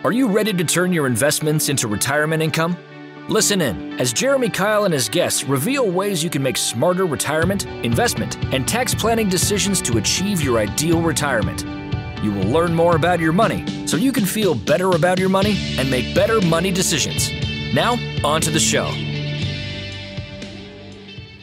Are you ready to turn your investments into retirement income? Listen in as Jeremy, Keil, and his guests reveal ways you can make smarter retirement, investment, and tax planning decisions to achieve your ideal retirement. You will learn more about your money so you can feel better about your money and make better money decisions. Now, on to the show.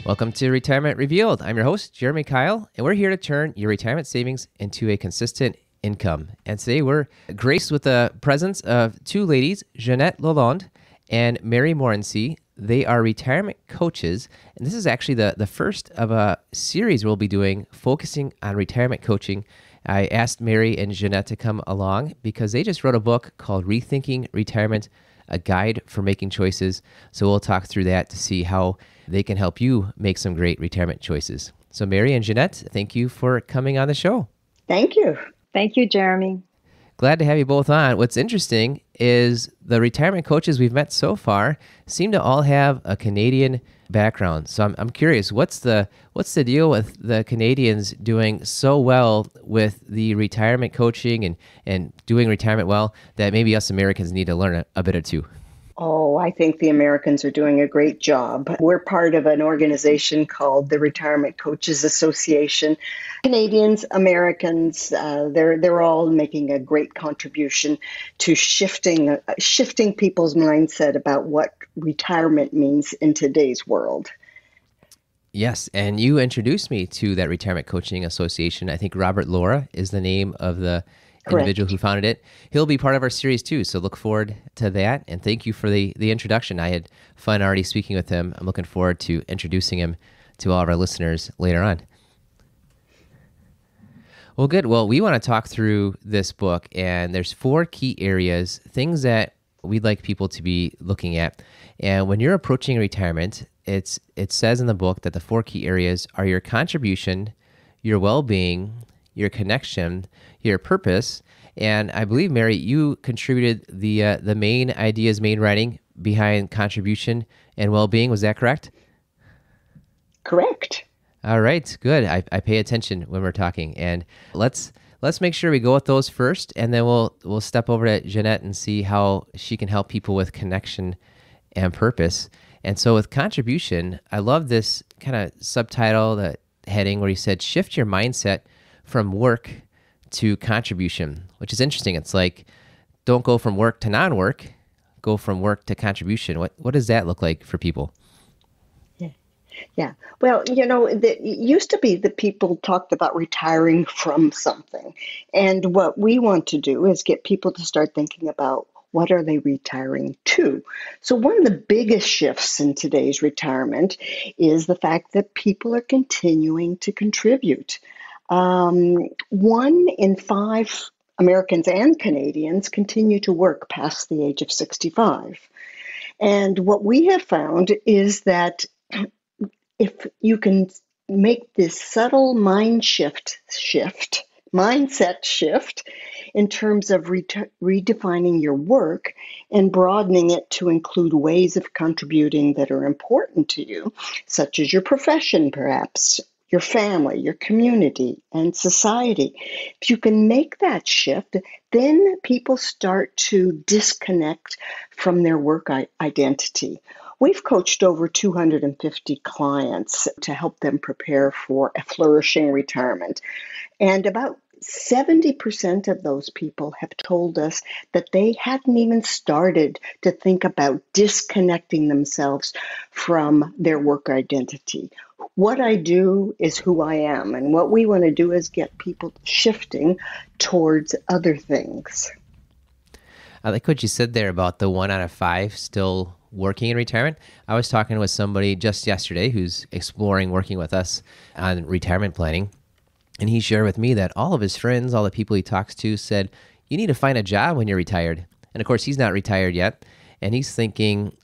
Welcome to Retirement Revealed. I'm your host, Jeremy Keil, and we're here to turn your retirement savings into a consistent income. And today we're graced with the presence of two ladies, Jeannette Lalonde and Mary Morency. They are retirement coaches, and this is actually the first of a series we'll be doing focusing on retirement coaching. I asked Mary and Jeannette to come along because they just wrote a book called Rethinking Retirement, a guide for making choices. So we'll talk through that to see how they can help you make some great retirement choices. So Mary and Jeannette, thank you for coming on the show. Thank you. Thank you, Jeremy. Glad to have you both on. What's interesting is the retirement coaches we've met so far seem to all have a Canadian background. So I'm curious, what's the deal with the Canadians doing so well with the retirement coaching and doing retirement well that maybe us Americans need to learn a bit or two? Oh, I think the Americans are doing a great job. We're part of an organization called the Retirement Coaches Association. Canadians, Americans, they're all making a great contribution to shifting people's mindset about what retirement means in today's world. Yes, and you introduced me to that Retirement Coaching Association. I think Robert Laura is the name of the individual who founded it. He'll be part of our series too, so look forward to that. And thank you for the introduction. I had fun already speaking with him. I'm looking forward to introducing him to all of our listeners later on. Well, good. Well, we want to talk through this book, and there's 4 key areas, things that we'd like people to be looking at. And when you're approaching retirement, it says in the book that the 4 key areas are your contribution, your well-being, your connection, your purpose. And I believe, Mary, you contributed the main ideas, main writing behind contribution and well-being. Was that correct? Correct. All right, good. I pay attention when we're talking. And let's make sure we go with those first, and then we'll step over to Jeannette and see how she can help people with connection and purpose. And so with contribution, I love this kind of subtitle, the heading where you said, shift your mindset from work to contribution, which is interesting. It's like, don't go from work to non-work, go from work to contribution. What does that look like for people? Yeah. Well, it used to be that people talked about retiring from something. And what we want to do is get people to start thinking about what are they retiring to? So one of the biggest shifts in today's retirement is the fact that people are continuing to contribute. 1 in 5 Americans and Canadians continue to work past the age of 65. And what we have found is that if you can make this subtle mindset shift in terms of redefining your work and broadening it to include ways of contributing that are important to you, such as your profession, perhaps, your family, your community, and society. If you can make that shift, then people start to disconnect from their work identity. We've coached over 250 clients to help them prepare for a flourishing retirement. And about 70% of those people have told us that they hadn't even started to think about disconnecting themselves from their work identity. What I do is who I am, and what we want to do is get people shifting towards other things. I like what you said there about the 1 out of 5 still working in retirement. I was talking with somebody just yesterday who's exploring working with us on retirement planning. And he shared with me that all of his friends, all the people he talks to said, you need to find a job when you're retired. And of course, he's not retired yet. And he's thinking,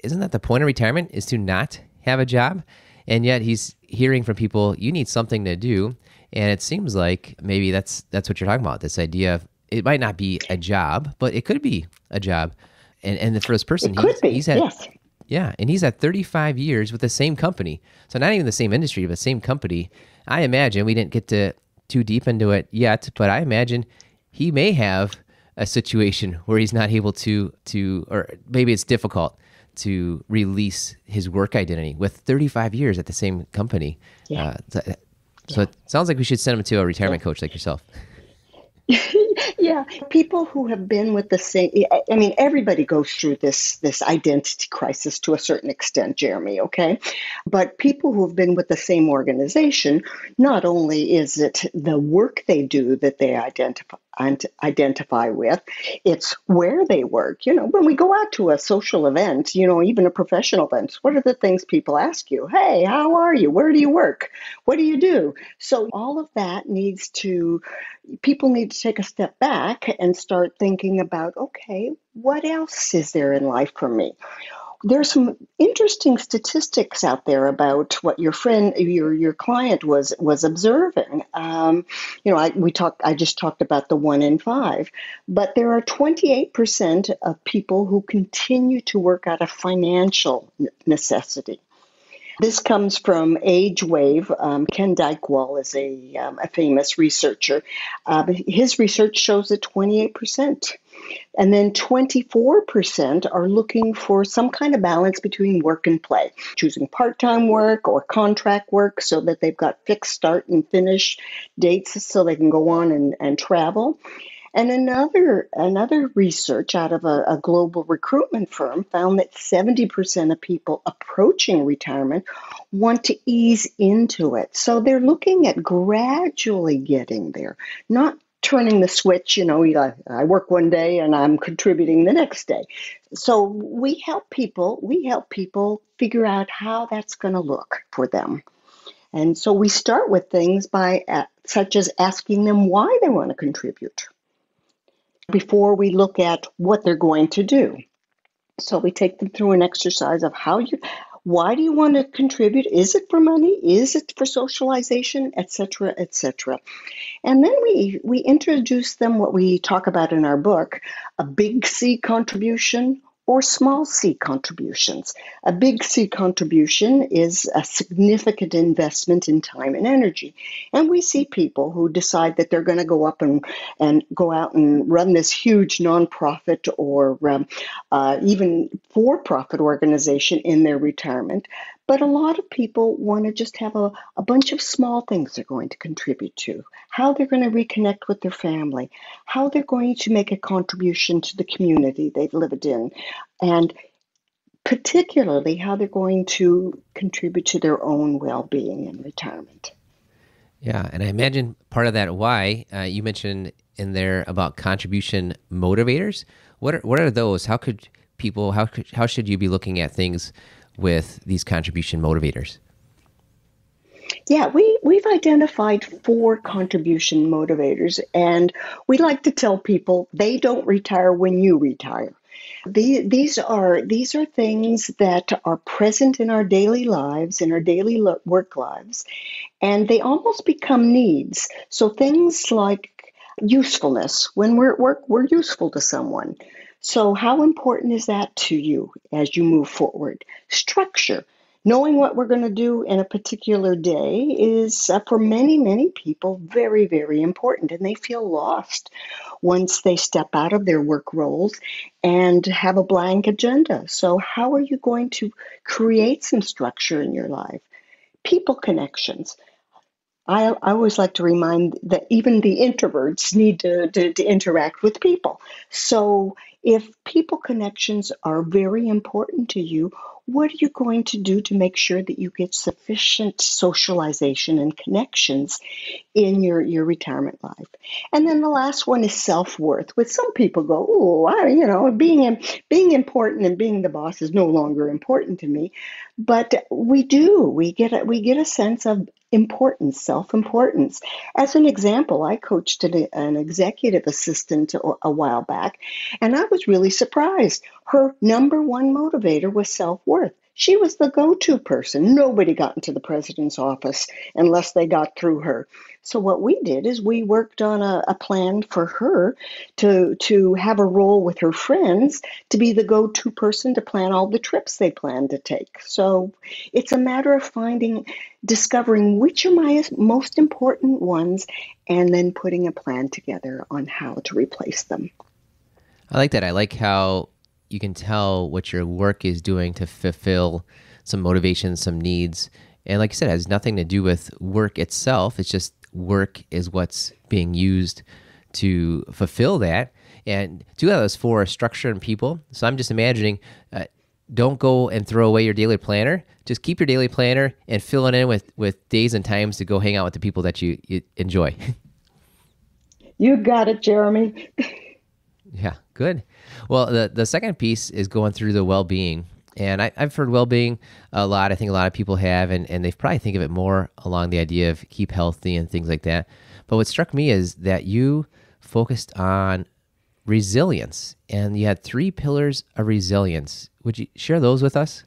isn't that the point of retirement, is to not have a job? And yet he's hearing from people, you need something to do. And it seems like maybe that's what you're talking about, this idea of it might not be a job, but it could be a job. And for this person, he's had, yes. Yeah, and he's had 35 years with the same company. So not even the same industry, but the same company. I imagine, we didn't get too deep into it yet, but I imagine he may have a situation where he's not able to, or maybe it's difficult to release his work identity with 35 years at the same company. Yeah. So it sounds like we should send him to a retirement coach like yourself. Yeah, people who have been with the same, I mean, everybody goes through this identity crisis to a certain extent, Jeremy, okay? But people who have been with the same organization, not only is it the work they do that they identify with, it's where they work. When we go out to a social event, even a professional event, what are the things people ask you? Hey, how are you? Where do you work? What do you do? So all of that people need to take a step back and start thinking about, okay, what else is there in life for me? There's some interesting statistics out there about what your client was observing. I just talked about the 1 in 5, but there are 28% of people who continue to work out of financial necessity. This comes from Age Wave. Ken Dykewall is a famous researcher. His research shows that 28%. And then 24% are looking for some kind of balance between work and play, choosing part-time work or contract work so that they've got fixed start and finish dates so they can go on and travel. And another research out of a global recruitment firm found that 70% of people approaching retirement want to ease into it. So they're looking at gradually getting there, not turning the switch, I work one day and I'm contributing the next day. So we help people figure out how that's going to look for them. And so we start with things such as asking them why they want to contribute before we look at what they're going to do. So we take them through an exercise of why do you want to contribute? Is it for money? Is it for socialization, etc., etc.? And then we introduce them what we talk about in our book, a big C contribution or small c contributions. A big C contribution is a significant investment in time and energy. And we see people who decide that they're going to go up and go out and run this huge nonprofit or even for-profit organization in their retirement. But a lot of people want to just have a bunch of small things they're going to contribute to, how they're going to reconnect with their family, how they're going to make a contribution to the community they've lived in, and particularly how they're going to contribute to their own well-being in retirement. Yeah, and I imagine part of that why you mentioned in there about contribution motivators. What are those? How should you be looking at things with these contribution motivators? Yeah, we've identified 4 contribution motivators, and we like to tell people they don't retire when you retire. These are things that are present in our daily lives, in our daily work lives, and they almost become needs. So things like usefulness. When we're at work, we're useful to someone. So how important is that to you as you move forward? Structure. Knowing what we're going to do in a particular day is, for many, many people, very, very important, and they feel lost once they step out of their work roles and have a blank agenda. So how are you going to create some structure in your life? People connections. I always like to remind that even the introverts need to interact with people. So if people connections are very important to you, what are you going to do to make sure that you get sufficient socialization and connections in your retirement life? And then the last one is self-worth, which some people go, oh, being important and being the boss is no longer important to me. But we get a sense of importance, self-importance. As an example, I coached an executive assistant a while back, and I was really surprised. Her number one motivator was self-worth. She was the go-to person. Nobody got into the president's office unless they got through her. So what we did is we worked on a plan for her to have a role with her friends to be the go-to person to plan all the trips they planned to take. So it's a matter of discovering which are my most important ones and then putting a plan together on how to replace them. I like that. I like how you can tell what your work is doing to fulfill some motivations, some needs. And like I said, it has nothing to do with work itself. It's just work is what's being used to fulfill that. And two out of those four are structure and people. So I'm just imagining, don't go and throw away your daily planner. Just keep your daily planner and fill it in with days and times to go hang out with the people that you enjoy. You got it, Jeremy. Yeah, good. Well, the second piece is going through the well-being. And I've heard well-being a lot. I think a lot of people have, and they probably think of it more along the idea of keep healthy and things like that. But what struck me is that you focused on resilience, and you had 3 pillars of resilience. Would you share those with us?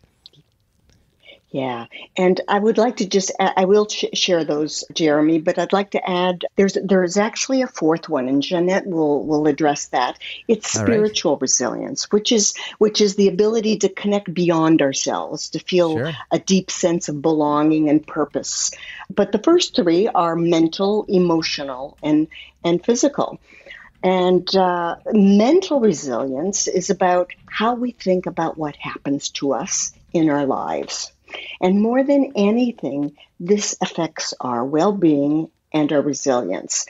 Yeah, and I would like to just I will share those, Jeremy, but I'd like to add there's actually a fourth one, and Jeannette will address that. It's All right. spiritual resilience, which is the ability to connect beyond ourselves, to feel Sure. a deep sense of belonging and purpose. But the first 3 are mental, emotional, and physical. And mental resilience is about how we think about what happens to us in our lives. And more than anything, this affects our well-being and our resilience.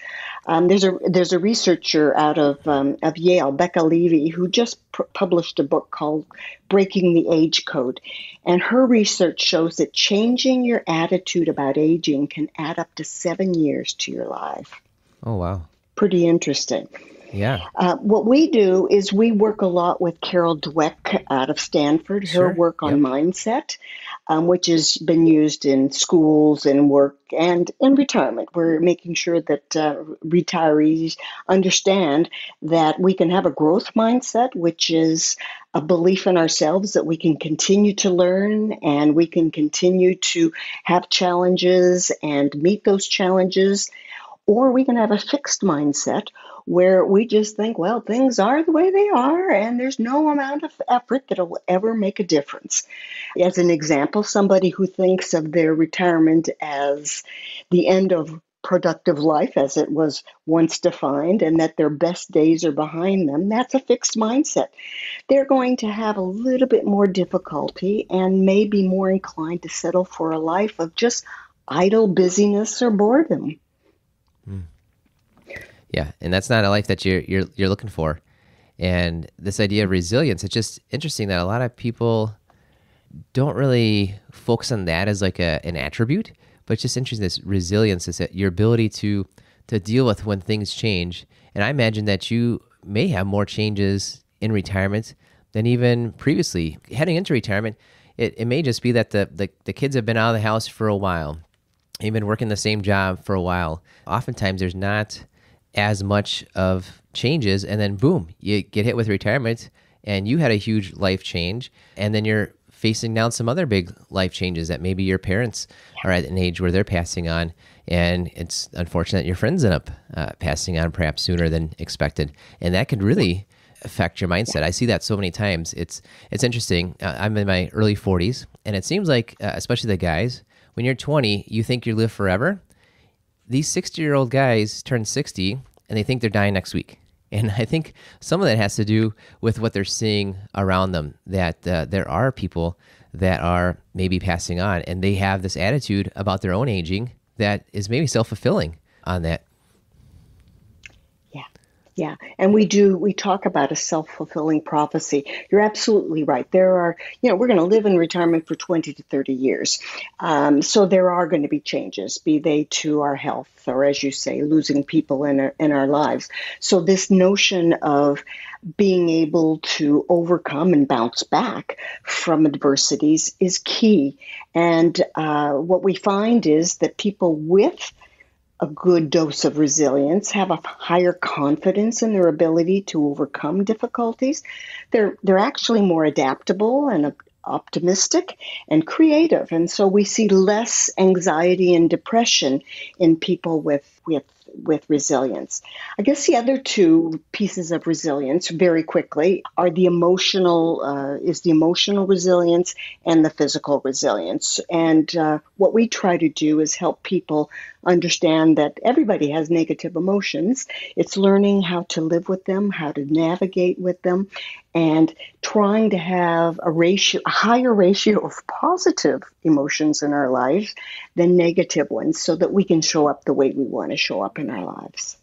There's a researcher out of Yale, Becca Levy, who just published a book called Breaking the Age Code. And her research shows that changing your attitude about aging can add up to 7 years to your life. Oh, wow. Pretty interesting. Yeah. What we do is we work a lot with Carol Dweck out of Stanford, her Sure. work on Yep. mindset, which has been used in schools and work and in retirement. We're making sure that retirees understand that we can have a growth mindset, which is a belief in ourselves that we can continue to learn and we can continue to have challenges and meet those challenges. Or we can have a fixed mindset where we just think, well, things are the way they are, and there's no amount of effort that will ever make a difference. As an example, somebody who thinks of their retirement as the end of productive life as it was once defined and that their best days are behind them, that's a fixed mindset. They're going to have a little bit more difficulty and may be more inclined to settle for a life of just idle busyness or boredom. Yeah, and that's not a life that you're looking for. And this idea of resilience, it's just interesting that a lot of people don't really focus on that as like an attribute, but it's just interesting. This resilience is that your ability to deal with when things change. And I imagine that you may have more changes in retirement than even previously. Heading into retirement, it may just be that the kids have been out of the house for a while. You've been working the same job for a while. Oftentimes there's not as much of changes, and then boom, you get hit with retirement and you had a huge life change, and then you're facing down some other big life changes that maybe your parents are at an age where they're passing on, and it's unfortunate your friends end up passing on perhaps sooner than expected, and that could really affect your mindset. I see that so many times. It's interesting. I'm in my early 40s, and it seems like, especially the guys, when you're 20, you think you live forever. These 60-year-old guys turn 60 and they think they're dying next week. And I think some of that has to do with what they're seeing around them, that there are people that are maybe passing on and they have this attitude about their own aging that is maybe self-fulfilling on that. Yeah. And we talk about a self-fulfilling prophecy. You're absolutely right. There are, we're going to live in retirement for 20 to 30 years. So there are going to be changes, be they to our health or, as you say, losing people in our lives. So this notion of being able to overcome and bounce back from adversities is key. And what we find is that people with a good dose of resilience have a higher confidence in their ability to overcome difficulties. They're actually more adaptable and optimistic and creative. And so we see less anxiety and depression in people with with resilience. I guess the other two pieces of resilience, very quickly, are the emotional resilience and the physical resilience. And what we try to do is help people understand that everybody has negative emotions. It's learning how to live with them, how to navigate with them, and trying to have a higher ratio of positive emotions in our lives than negative ones, so that we can show up the way we want to show up in our lives.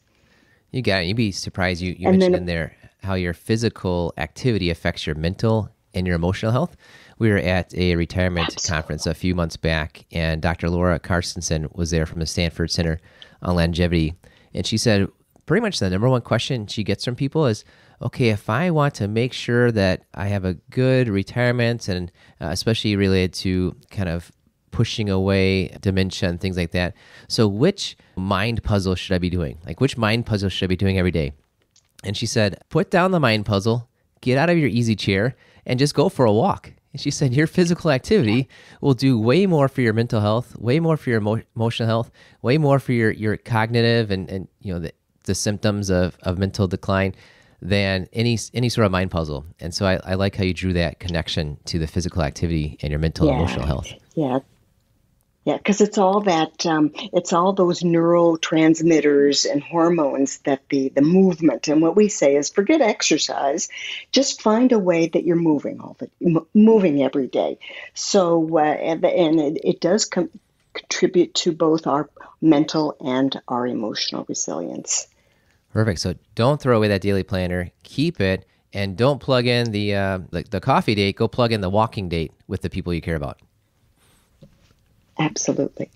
You got it. You'd be surprised. You mentioned in there how your physical activity affects your mental and your emotional health. We were at a retirement conference a few months back, and Dr. Laura Carstensen was there from the Stanford Center on Longevity. And she said pretty much the number one question she gets from people is, okay, if I want to make sure that I have a good retirement, and especially related to kind of pushing away dementia and things like that. So which mind puzzle should I be doing? Like, which mind puzzle should I be doing every day? And she said, put down the mind puzzle, get out of your easy chair, and just go for a walk. And she said, your physical activity will do way more for your mental health, way more for your emotional health, way more for your cognitive and the symptoms of mental decline than any sort of mind puzzle. And so I like how you drew that connection to the physical activity and your mental and emotional health. Yeah, because it's all it's all those neurotransmitters and hormones that the movement. And what we say is, forget exercise, just find a way that you're moving every day. So and it does contribute to both our mental and our emotional resilience. Perfect. So don't throw away that daily planner. Keep it, and don't plug in the coffee date. Go plug in the walking date with the people you care about. Absolutely.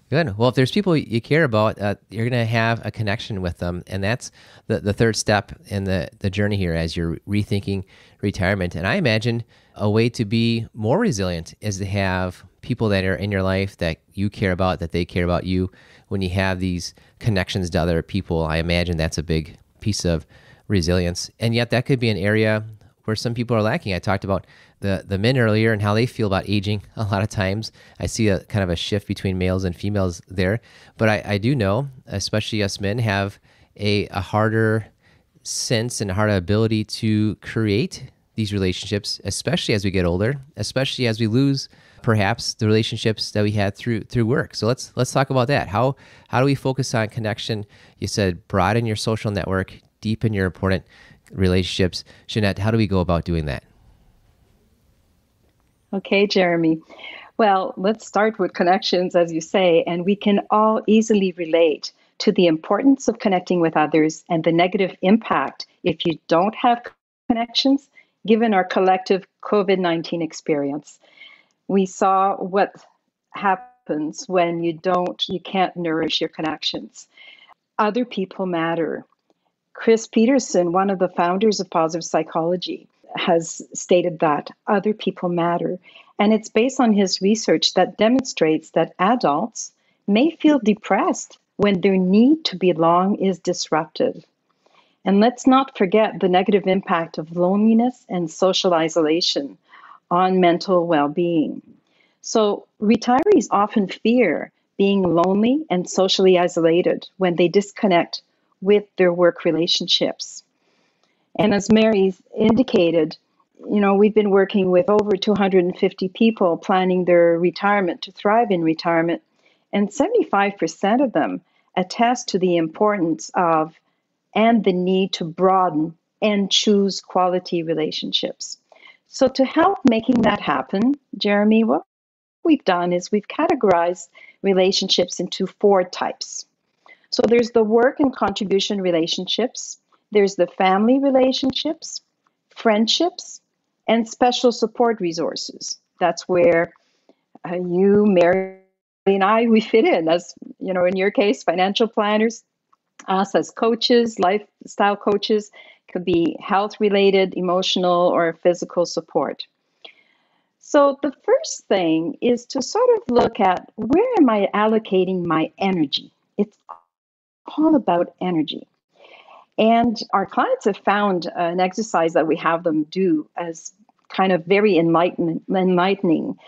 Good. Well, if there's people you care about, you're going to have a connection with them. And that's the third step in the journey here as you're rethinking retirement. And I imagine a way to be more resilient is to have people that are in your life that you care about, that they care about you. When you have these connections to other people, I imagine that's a big piece of resilience. And yet that could be an area where some people are lacking. I talked about the men earlier and how they feel about aging. A lot of times I see a kind of a shift between males and females there. But I do know, especially us men, have a harder sense and a harder ability to create these relationships, especially as we get older, especially as we lose perhaps the relationships that we had through work. So let's talk about that. How do we focus on connection? You said broaden your social network, deepen your important relationships. Jeannette, how do we go about doing that? Okay, Jeremy. Well, let's start with connections, as you say, and we can all easily relate to the importance of connecting with others and the negative impact if you don't have connections, given our collective COVID-19 experience. We saw what happens when you can't nourish your connections. Other people matter. Chris Peterson, one of the founders of positive psychology, has stated that other people matter. And it's based on his research that demonstrates that adults may feel depressed when their need to belong is disrupted. And let's not forget the negative impact of loneliness and social isolation on mental well-being. So retirees often fear being lonely and socially isolated when they disconnect with their work relationships. And as Mary's indicated, we've been working with over 250 people planning their retirement to thrive in retirement, and 75% of them attest to the importance of and the need to broaden and choose quality relationships. So to help making that happen, Jeremy, what we've done is we've categorized relationships into 4 types. So there's the work and contribution relationships, there's the family relationships, friendships, and special support resources. That's where you, Mary, and I, we fit in as, in your case, financial planners, us as coaches, lifestyle coaches, could be health-related, emotional, or physical support. So the first thing is to sort of look at, where am I allocating my energy? It's all about energy. And our clients have found an exercise that we have them do as kind of very enlightening.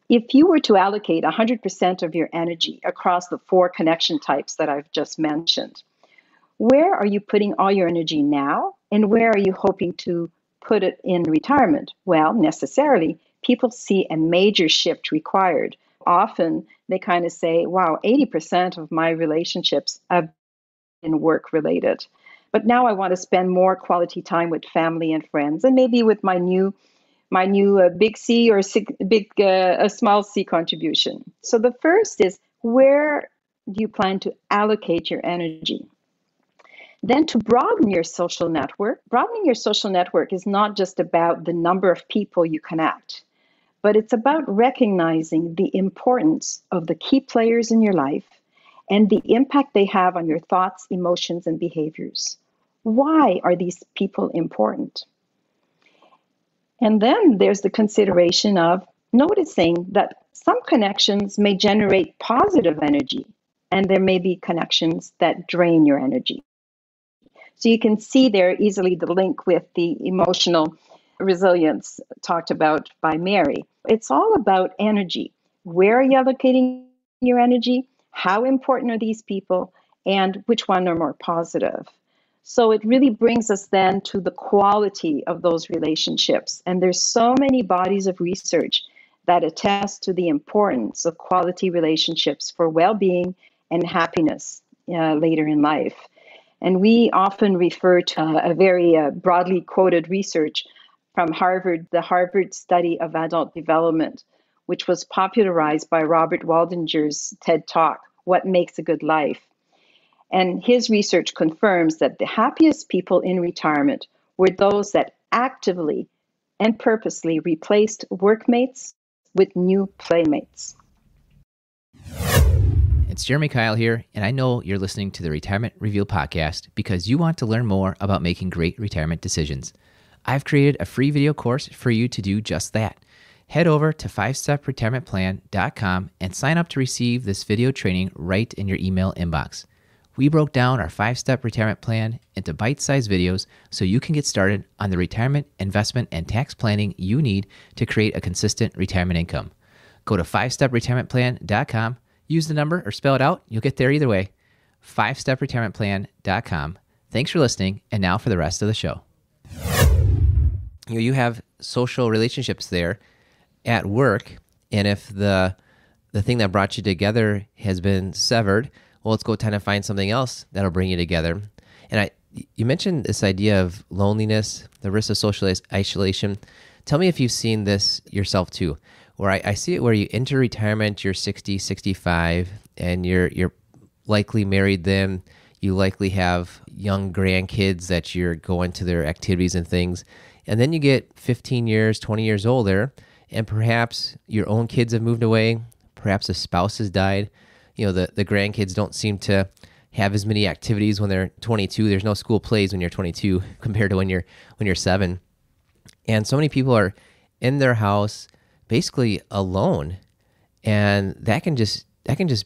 If you were to allocate 100% of your energy across the 4 connection types that I've just mentioned, where are you putting all your energy now, and where are you hoping to put it in retirement? Well, necessarily, people see a major shift required. Often they kind of say, wow, 80% of my relationships have been work related. But now I want to spend more quality time with family and friends, and maybe with my new big C or a small C contribution. So the first is, where do you plan to allocate your energy? Then to broadening your social network is not just about the number of people you connect, but it's about recognizing the importance of the key players in your life and the impact they have on your thoughts, emotions, and behaviors. Why are these people important? And then there's the consideration of noticing that some connections may generate positive energy, and there may be connections that drain your energy. So you can see there easily the link with the emotional resilience talked about by Mary. It's all about energy. Where are you allocating your energy? How important are these people? And which one are more positive? So it really brings us then to the quality of those relationships. And there's so many bodies of research that attest to the importance of quality relationships for well-being and happiness later in life. And we often refer to a very broadly quoted research from Harvard, the Harvard Study of Adult Development, which was popularized by Robert Waldinger's TED Talk, What Makes a Good Life? And his research confirms that the happiest people in retirement were those that actively and purposely replaced workmates with new playmates. It's Jeremy Keil here, and I know you're listening to the Retirement Reveal podcast because you want to learn more about making great retirement decisions. I've created a free video course for you to do just that. Head over to 5stepretirementplan.com and sign up to receive this video training right in your email inbox. We broke down our 5-step retirement plan into bite-sized videos so you can get started on the retirement, investment, and tax planning you need to create a consistent retirement income. Go to 5stepretirementplan.com, use the number or spell it out. You'll get there either way. 5stepretirementplan.com. Thanks for listening, and now for the rest of the show. You have social relationships there at work, and if the thing that brought you together has been severed, well, let's go try to find something else that'll bring you together. And you mentioned this idea of loneliness, the risk of social isolation. Tell me if you've seen this yourself too, where I see it where you enter retirement, you're 60, 65, and you're likely married then. You likely have young grandkids that you're going to their activities and things. And then you get 15 years, 20 years older, and perhaps your own kids have moved away, perhaps a spouse has died. You know, the grandkids don't seem to have as many activities when they're 22. There's no school plays when you're 22 compared to when you're 7. And so many people are in their house basically alone, and that can just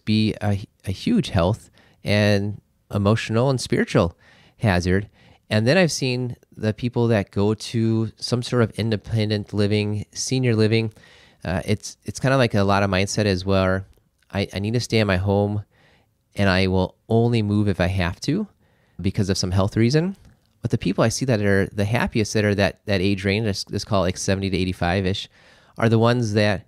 be a huge health and emotional and spiritual hazard. And then I've seen the people that go to some sort of independent living, senior living. It's kind of like a lot of mindset as well. I need to stay in my home, and I will only move if I have to because of some health reason. But the people I see that are the happiest, that are that age range, let's call it like 70 to 85-ish, are the ones that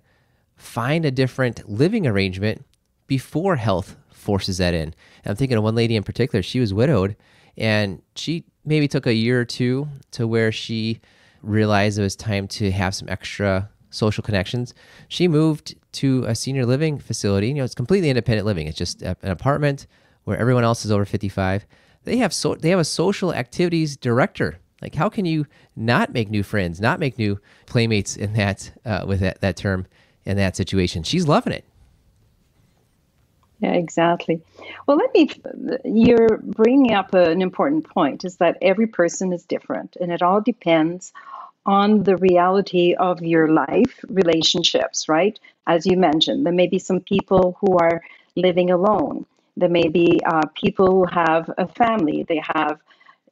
find a different living arrangement before health forces that in. And I'm thinking of one lady in particular. She was widowed, and she maybe took a year or two to where she realized it was time to have some extra social connections. She moved to a senior living facility. You know, it's completely independent living. It's just an apartment where everyone else is over 55. They have a social activities director. Like, how can you not make new friends, not make new playmates in that with that term in that situation? She's loving it. Yeah, exactly. Well, you're bringing up an important point, is that every person is different, and it all depends on the reality of your life relationships, right? As you mentioned, there may be some people who are living alone. There may be people who have a family. They have,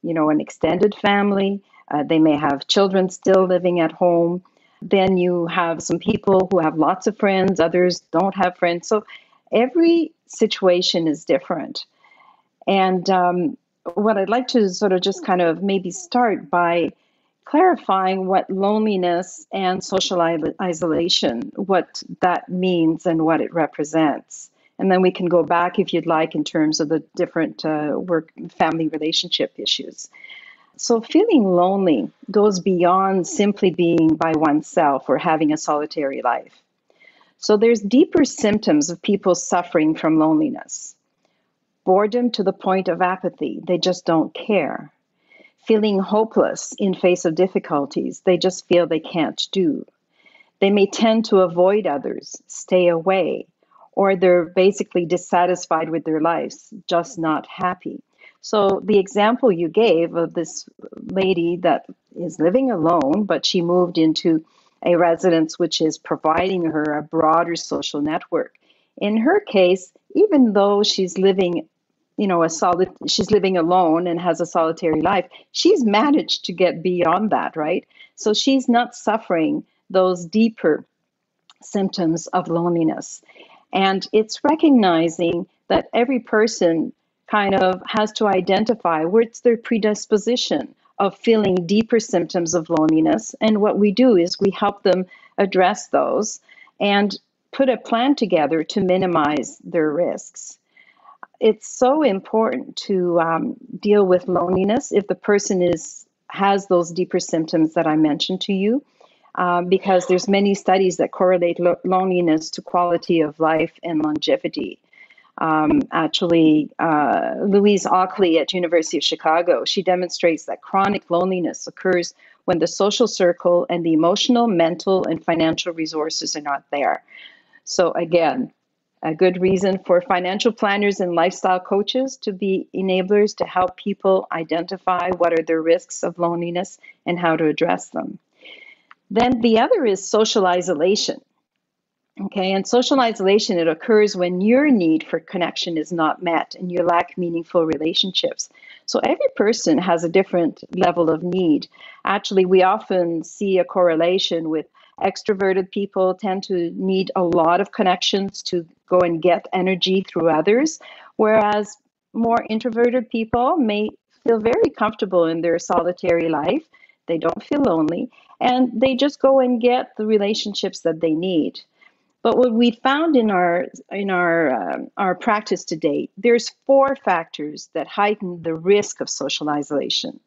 an extended family. They may have children still living at home. Then you have some people who have lots of friends, others don't have friends. So every situation is different. And what I'd like to sort of just kind of maybe start by clarifying what loneliness and social isolation, what that means and what it represents. And then we can go back, if you'd like, in terms of the different work, family relationship issues. So feeling lonely goes beyond simply being by oneself or having a solitary life. So there's deeper symptoms of people suffering from loneliness. Boredom to the point of apathy. They just don't care. Feeling hopeless in face of difficulties. They just feel they can't do. They may tend to avoid others, stay away, or they're basically dissatisfied with their lives, just not happy. So the example you gave of this lady that is living alone, but she moved into a residence which is providing her a broader social network. In her case, even though she's living, she's living alone and has a solitary life, she's managed to get beyond that, right? So she's not suffering those deeper symptoms of loneliness. And it's recognizing that every person kind of has to identify what's their predisposition of feeling deeper symptoms of loneliness. And what we do is we help them address those and put a plan together to minimize their risks. It's so important to deal with loneliness if the person has those deeper symptoms that I mentioned to you, because there's many studies that correlate loneliness to quality of life and longevity. Louise Ockley at University of Chicago, she demonstrates that chronic loneliness occurs when the social circle and the emotional, mental, and financial resources are not there. So again, a good reason for financial planners and lifestyle coaches to be enablers to help people identify what are the risks of loneliness and how to address them. Then the other is social isolation. Okay, and social isolation, it occurs when your need for connection is not met and you lack meaningful relationships. So every person has a different level of need. Actually, we often see a correlation with extroverted people tend to need a lot of connections to go and get energy through others, whereas more introverted people may feel very comfortable in their solitary life. They don't feel lonely, and they just go and get the relationships that they need. But what we found in our practice to date, there's 4 factors that heighten the risk of social isolation.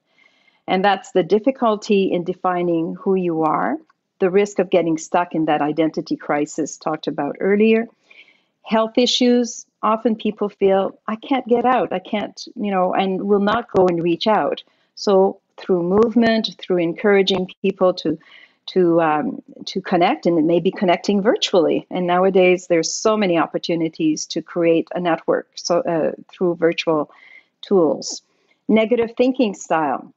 And that's the difficulty in defining who you are, the risk of getting stuck in that identity crisis talked about earlier, health issues. Often people feel, I can't get out, I can't, and will not go and reach out. So through movement, through encouraging people to connect, and it may be connecting virtually. And nowadays, there's so many opportunities to create a network through virtual tools. Negative thinking style.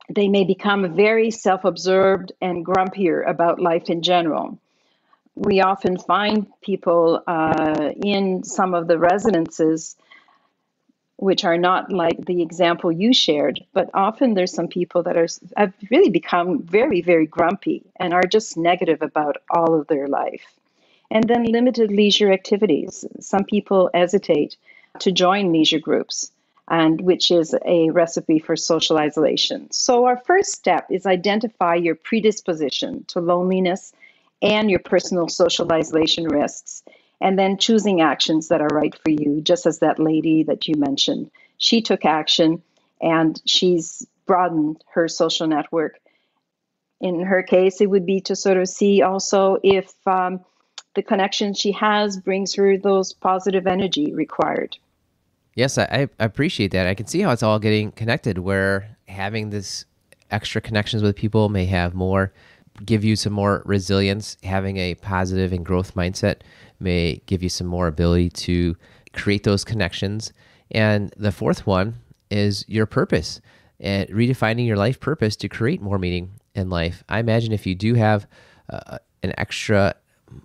They may become very self-absorbed and grumpier about life in general. We often find people in some of the residences which are not like the example you shared, but often there's some people that have really become very, very grumpy and are just negative about all of their life. And then limited leisure activities. Some people hesitate to join leisure groups, and which is a recipe for social isolation. So our first step is identify your predisposition to loneliness and your personal social isolation risks, and then choosing actions that are right for you, just as that lady that you mentioned. She took action and she's broadened her social network. In her case, it would be to sort of see also if the connection she has brings her those positive energy required. Yes, I appreciate that. I can see how it's all getting connected, where having this extra connections with people may give you some more resilience. Having a positive and growth mindset may give you some more ability to create those connections. And the fourth one is your purpose, and redefining your life purpose to create more meaning in life. I imagine if you do have an extra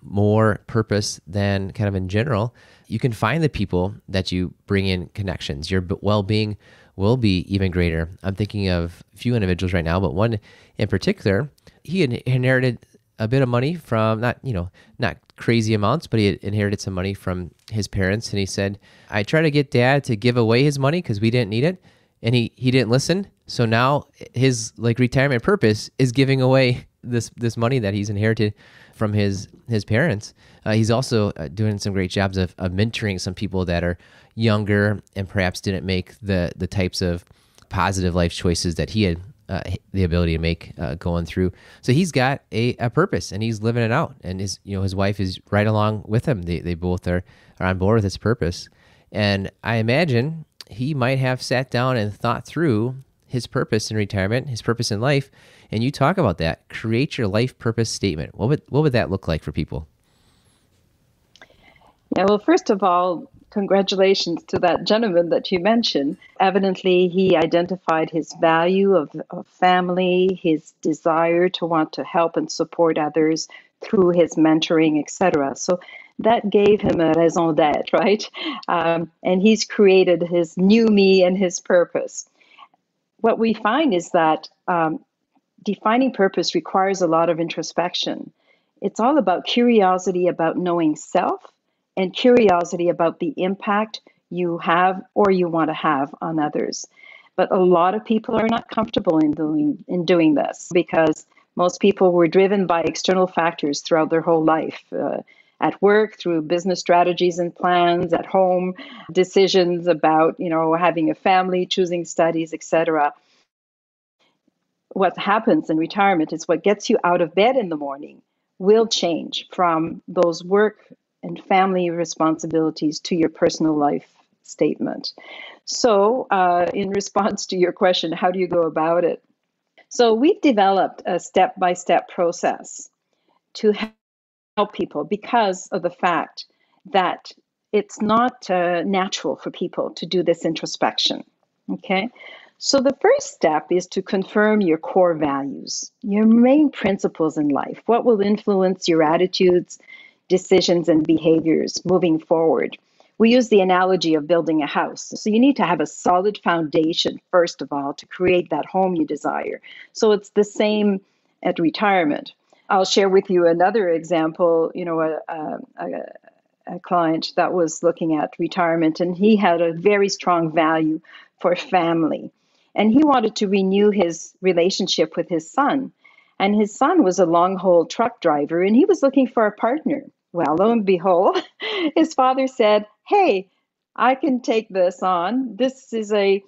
more purpose than kind of in general, you can find the people that you bring in connections. Your well-being will be even greater. I'm thinking of a few individuals right now, but one in particular, he inherited a bit of money from not crazy amounts, but he had inherited some money from his parents. And he said, I tried to get dad to give away his money because we didn't need it. And he didn't listen. So now his retirement purpose is giving away this money that he's inherited from his parents. He's also doing some great jobs of mentoring some people that are younger and perhaps didn't make the types of positive life choices that he had the ability to make going through. So he's got a purpose and he's living it out. And his wife is right along with him. They both are on board with his purpose. And I imagine he might have sat down and thought through his purpose in retirement, his purpose in life. And you talk about that. Create your life purpose statement. What would that look like for people? Yeah, well, first of all, congratulations to that gentleman that you mentioned. Evidently, he identified his value of family, his desire to want to help and support others through his mentoring, etc. So that gave him a raison d'être, right? And he's created his new me and his purpose. What we find is that defining purpose requires a lot of introspection. It's all about curiosity about knowing self and curiosity about the impact you have or you want to have on others. But a lot of people are not comfortable in doing this because most people were driven by external factors throughout their whole life. At work, through business strategies and plans, at home, decisions about, having a family, choosing studies, etc. What happens in retirement is what gets you out of bed in the morning will change from those work and family responsibilities to your personal life statement. So in response to your question, how do you go about it? So we've developed a step-by-step process to help people because of the fact that it's not natural for people to do this introspection, okay? So the first step is to confirm your core values, your main principles in life, what will influence your attitudes, decisions, and behaviors moving forward. We use the analogy of building a house. So you need to have a solid foundation, first of all, to create that home you desire. So it's the same at retirement. I'll share with you another example, a client that was looking at retirement, and he had a very strong value for family. And he wanted to renew his relationship with his son. And his son was a long-haul truck driver, and he was looking for a partner. Well, lo and behold, his father said, hey, I can take this on. This is a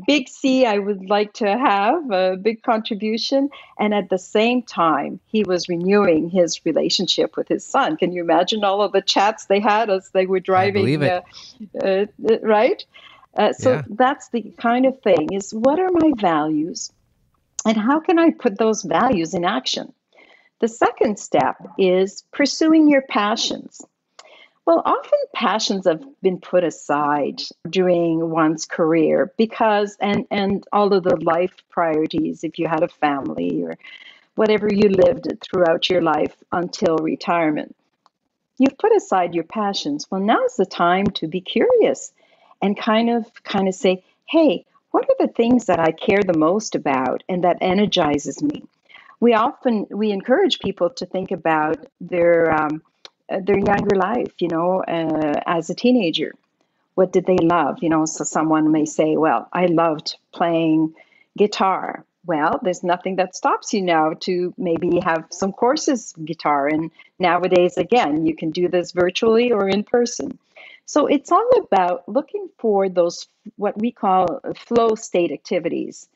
big C I would like to have, a big contribution. And at the same time, he was renewing his relationship with his son. Can you imagine all of the chats they had as they were driving? I believe it. Right? So that's the kind of thing is, what are my values and how can I put those values in action? The second step is pursuing your passions. Well, often passions have been put aside during one's career because, and all of the life priorities, if you had a family or whatever you lived throughout your life until retirement, you've put aside your passions. Well, now's the time to be curious and kind of say, hey, what are the things that I care the most about and that energizes me? We encourage people to think about their younger life, as a teenager. What did they love? So someone may say, well, I loved playing guitar. Well, there's nothing that stops you now to maybe have some courses in guitar. And nowadays, again, you can do this virtually or in person. So it's all about looking for those, what we call flow state activities.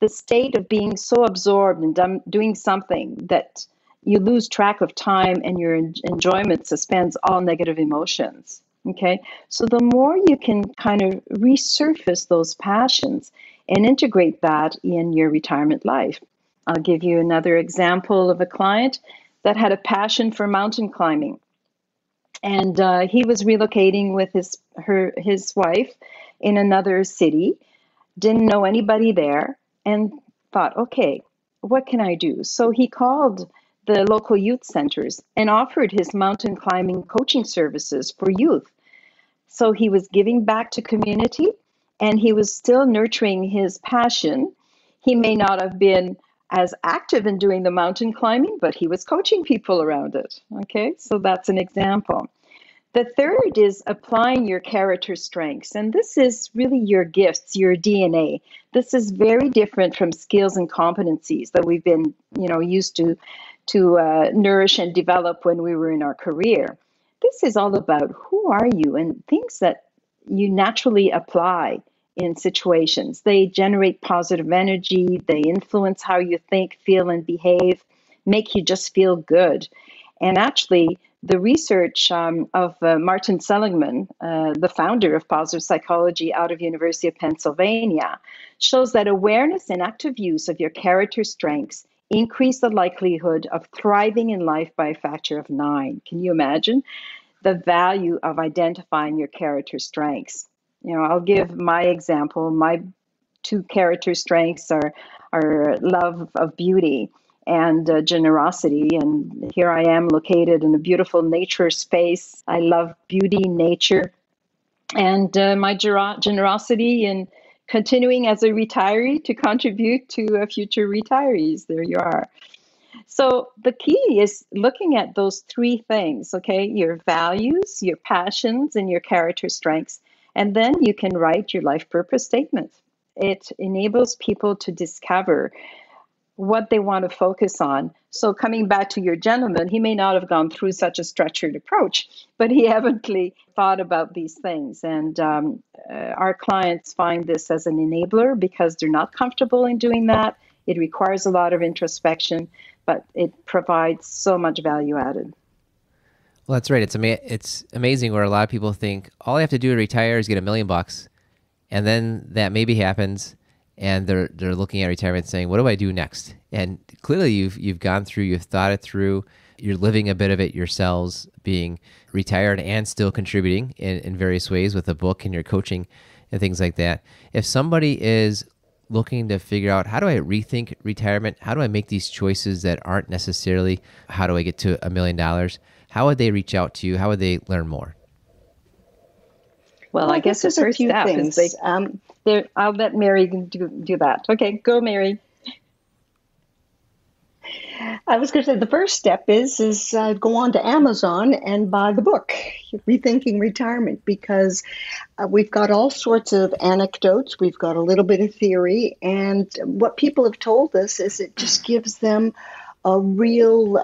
The state of being so absorbed in doing something that you lose track of time and your enjoyment suspends all negative emotions. Okay, so the more you can kind of resurface those passions and integrate that in your retirement life. I'll give you another example of a client that had a passion for mountain climbing. And he was relocating with his wife in another city, didn't know anybody there, and thought, okay, what can I do? So he called the local youth centers and offered his mountain climbing coaching services for youth. So he was giving back to community and he was still nurturing his passion. He may not have been as active in doing the mountain climbing, but he was coaching people around it. Okay, so that's an example. The third is applying your character strengths. And this is really your gifts, your DNA. This is very different from skills and competencies that we've been, used to nourish and develop when we were in our career. This is all about who are you and things that you naturally apply in situations. They generate positive energy. They influence how you think, feel, and behave, make you just feel good. And actually, the research of Martin Seligman, the founder of positive psychology out of University of Pennsylvania, shows that awareness and active use of your character strengths increase the likelihood of thriving in life by a factor of 9. Can you imagine the value of identifying your character strengths? I'll give my example. My 2 character strengths are love of beauty and generosity. And here I am located in a beautiful nature space. I love beauty, nature, and my generosity in continuing as a retiree to contribute to future retirees. There you are. So the key is looking at those 3 things, okay? Your values, your passions, and your character strengths. And then you can write your life purpose statement. It enables people to discover what they want to focus on. So coming back to your gentleman, he may not have gone through such a structured approach, but he evidently thought about these things. And our clients find this as an enabler because they're not comfortable in doing that. It requires a lot of introspection, but it provides so much value added. Well, that's right. It's amazing where a lot of people think all I have to do to retire is get $1 million, and then that maybe happens, and they're looking at retirement saying, what do I do next? And clearly you've gone through, you've thought it through, you're living a bit of it yourselves, being retired and still contributing in various ways with a book and your coaching and things like that. If somebody is looking to figure out, how do I rethink retirement? How do I make these choices that aren't necessarily, how do I get to $1 million? How would they reach out to you? How would they learn more? Well, I guess the first step is I'll let Mary do that. Okay, go, Mary. I was going to say the first step is go on to Amazon and buy the book, Rethinking Retirement, because we've got all sorts of anecdotes. We've got a little bit of theory. And what people have told us is it just gives them a real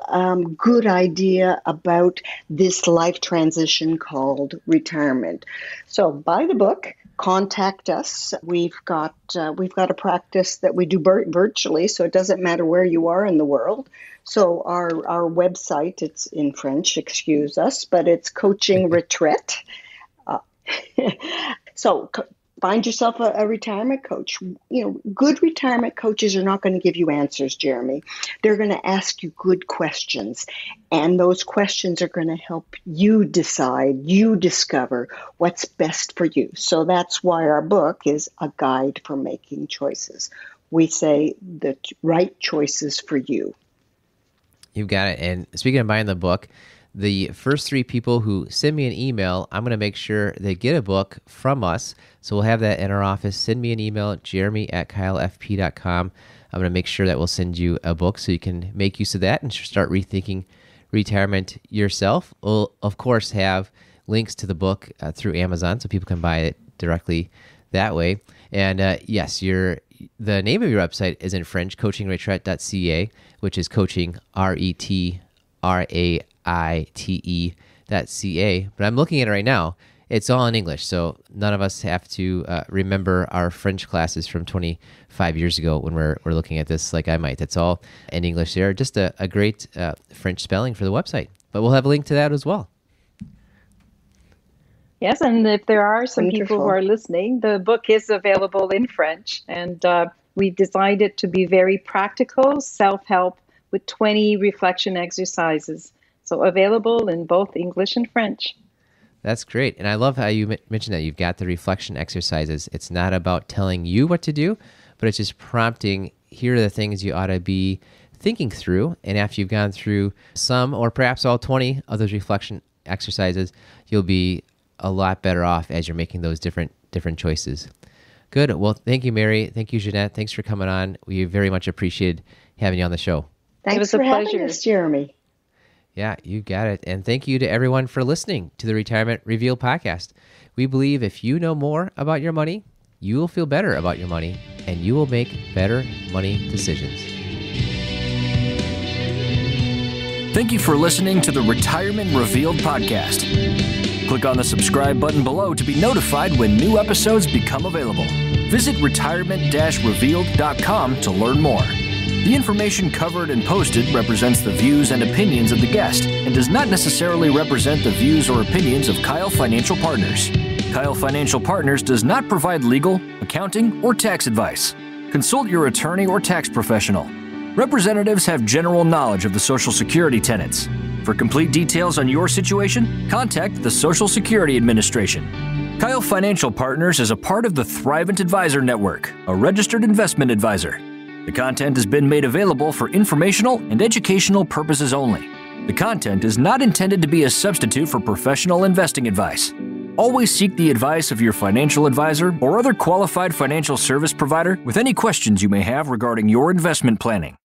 good idea about this life transition called retirement. So buy the book, contact us. We've got a practice that we do virtually, so it doesn't matter where you are in the world. So our website, it's in French, excuse us, but it's Coaching Retreat. So find yourself a retirement coach. Good retirement coaches are not going to give you answers, Jeremy. They're going to ask you good questions, and those questions are going to help you decide, you discover what's best for you. So that's why our book is a guide for making choices. We say the right choices for you. You've got it. And speaking of buying the book, the first 3 people who send me an email, I'm going to make sure they get a book from us. So we'll have that in our office. Send me an email, jeremy@keilfp.com. I'm going to make sure that we'll send you a book so you can make use of that and start rethinking retirement yourself. We'll, of course, have links to the book through Amazon so people can buy it directly that way. And yes, the name of your website is in French, coachingretraite.ca, which is coaching, RETRAITE.ca. But I'm looking at it right now. It's all in English, so none of us have to remember our French classes from 25 years ago when we're looking at this like I might. It's all in English there. Just a great French spelling for the website. But we'll have a link to that as well. Yes, and if there are some Wonderful. people who are listening, the book is available in French, and we designed it to be very practical, self-help with 20 reflection exercises. So available in both English and French. That's great. And I love how you mentioned that you've got the reflection exercises. It's not about telling you what to do, but it's just prompting, here are the things you ought to be thinking through. And after you've gone through some or perhaps all 20 of those reflection exercises, you'll be a lot better off as you're making those different choices. Good. Well, thank you, Mary. Thank you, Jeannette. Thanks for coming on. We very much appreciated having you on the show. Thanks for having us, Jeremy. Yeah, you got it. And thank you to everyone for listening to the Retirement Revealed podcast. We believe if you know more about your money, you will feel better about your money, and you will make better money decisions. Thank you for listening to the Retirement Revealed podcast. Click on the subscribe button below to be notified when new episodes become available. Visit retirement-revealed.com to learn more. The information covered and posted represents the views and opinions of the guest and does not necessarily represent the views or opinions of Keil Financial Partners. Keil Financial Partners does not provide legal, accounting, or tax advice. Consult your attorney or tax professional. Representatives have general knowledge of the Social Security tenets. For complete details on your situation, contact the Social Security Administration. Keil Financial Partners is a part of the Thrivent Advisor Network, a registered investment advisor. The content has been made available for informational and educational purposes only. The content is not intended to be a substitute for professional investing advice. Always seek the advice of your financial advisor or other qualified financial service provider with any questions you may have regarding your investment planning.